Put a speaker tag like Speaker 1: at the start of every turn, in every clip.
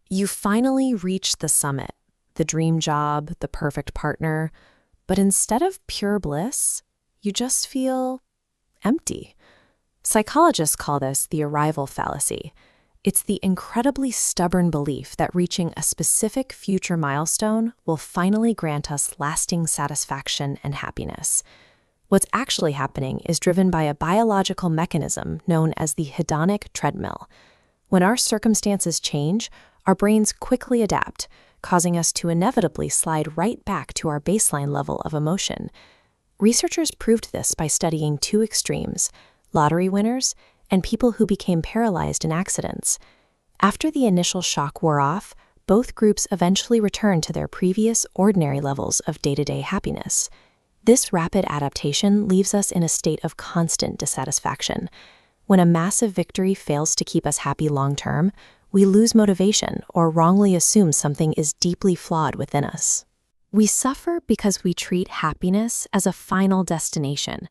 Speaker 1: You finally reach the summit, the dream job, the perfect partner, but instead of pure bliss, you just feel empty. Psychologists call this the arrival fallacy. It's the incredibly stubborn belief that reaching a specific future milestone will finally grant us lasting satisfaction and happiness. What's actually happening is driven by a biological mechanism known as the Hedonic Treadmill. When our circumstances change, our brains quickly adapt, causing us to inevitably slide right back to our baseline level of emotion. Researchers proved this by studying two extremes: lottery winners and people who became paralyzed in accidents. After the initial shock wore off, both groups eventually returned to their previous ordinary levels of day-to-day happiness. This rapid adaptation leaves us in a state of constant dissatisfaction. When a massive victory fails to keep us happy long-term, we lose motivation or wrongly assume something is deeply flawed within us. We suffer because we treat happiness as a final destination.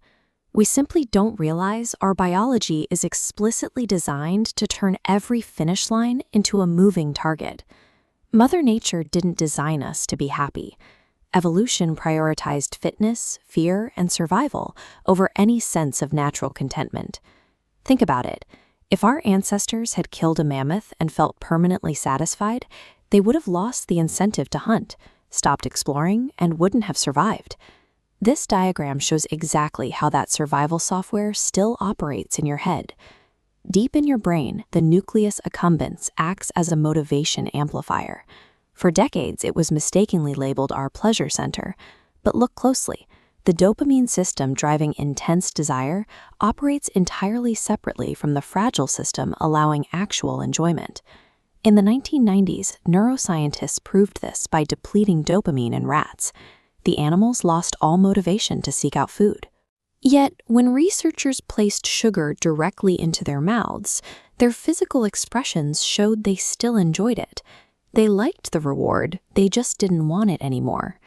Speaker 1: We simply don't realize our biology is explicitly designed to turn every finish line into a moving target. Mother Nature didn't design us to be happy. Evolution prioritized fitness, fear, and survival over any sense of natural contentment. Think about it. If our ancestors had killed a mammoth and felt permanently satisfied, they would have lost the incentive to hunt, stopped exploring, and wouldn't have survived. This diagram shows exactly how that survival software still operates in your head. Deep in your brain, the nucleus accumbens acts as a motivation amplifier. For decades, it was mistakenly labeled our pleasure center. But look closely. The dopamine system driving intense desire operates entirely separately from the fragile system allowing actual enjoyment. In the 1990s, neuroscientists proved this by depleting dopamine in rats. The animals lost all motivation to seek out food. Yet, when researchers placed sugar directly into their mouths, their physical expressions showed they still enjoyed it. They liked the reward, they just didn't want it anymore.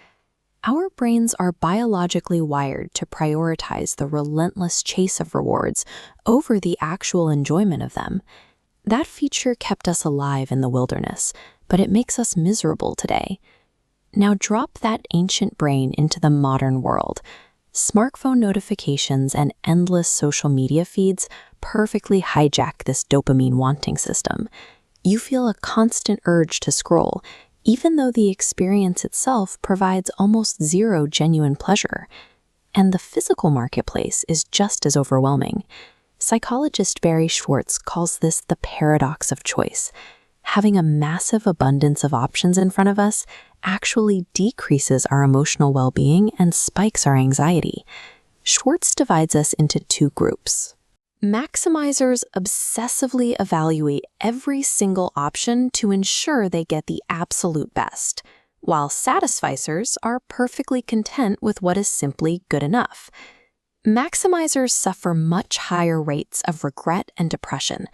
Speaker 1: Our brains are biologically wired to prioritize the relentless chase of rewards over the actual enjoyment of them. That feature kept us alive in the wilderness, but it makes us miserable today. Now drop that ancient brain into the modern world. Smartphone notifications and endless social media feeds perfectly hijack this dopamine-wanting system. You feel a constant urge to scroll, even though the experience itself provides almost zero genuine pleasure. And the physical marketplace is just as overwhelming. Psychologist Barry Schwartz calls this the paradox of choice. Having a massive abundance of options in front of us actually decreases our emotional well-being and spikes our anxiety. Schwartz divides us into two groups. Maximizers obsessively evaluate every single option to ensure they get the absolute best, while satisficers are perfectly content with what is simply good enough. Maximizers suffer much higher rates of regret and depression.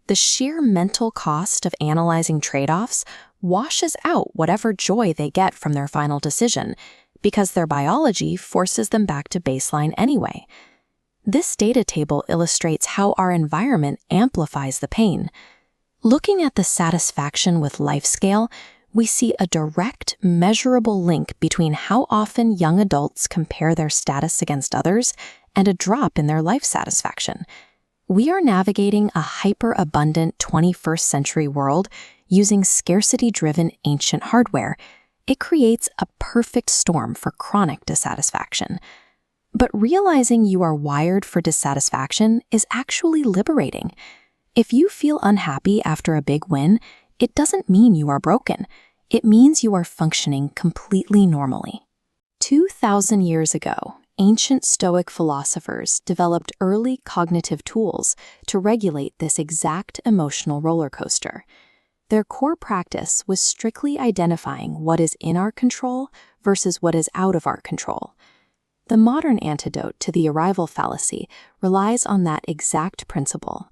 Speaker 1: The sheer mental cost of analyzing trade-offs washes out whatever joy they get from their final decision, because their biology forces them back to baseline anyway. This data table illustrates how our environment amplifies the pain. Looking at the satisfaction with life scale, we see a direct, measurable link between how often young adults compare their status against others and a drop in their life satisfaction. We are navigating a hyper-abundant 21st century world using scarcity-driven ancient hardware. It creates a perfect storm for chronic dissatisfaction. But realizing you are wired for dissatisfaction is actually liberating. If you feel unhappy after a big win, it doesn't mean you are broken. It means you are functioning completely normally. 2,000 years ago, ancient Stoic philosophers developed early cognitive tools to regulate this exact emotional roller coaster. Their core practice was strictly identifying what is in our control versus what is out of our control. The modern antidote to the arrival fallacy relies on that exact principle.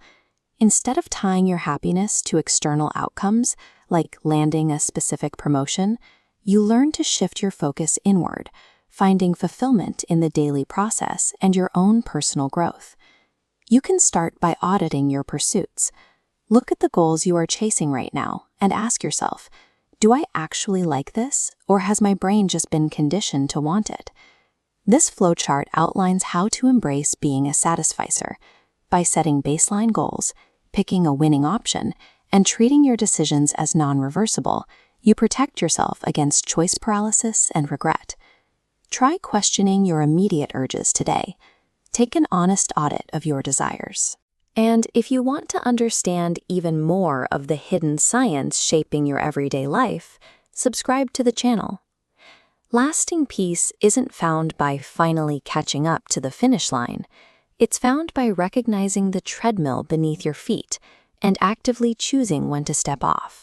Speaker 1: Instead of tying your happiness to external outcomes, like landing a specific promotion, you learn to shift your focus inward, finding fulfillment in the daily process and your own personal growth. You can start by auditing your pursuits. Look at the goals you are chasing right now and ask yourself, do I actually like this, or has my brain just been conditioned to want it? This flowchart outlines how to embrace being a satisficer by setting baseline goals, picking a winning option, and treating your decisions as non-reversible. You protect yourself against choice paralysis and regret. Try questioning your immediate urges today. Take an honest audit of your desires. And if you want to understand even more of the hidden science shaping your everyday life, subscribe to the channel. Lasting peace isn't found by finally catching up to the finish line. It's found by recognizing the treadmill beneath your feet and actively choosing when to step off.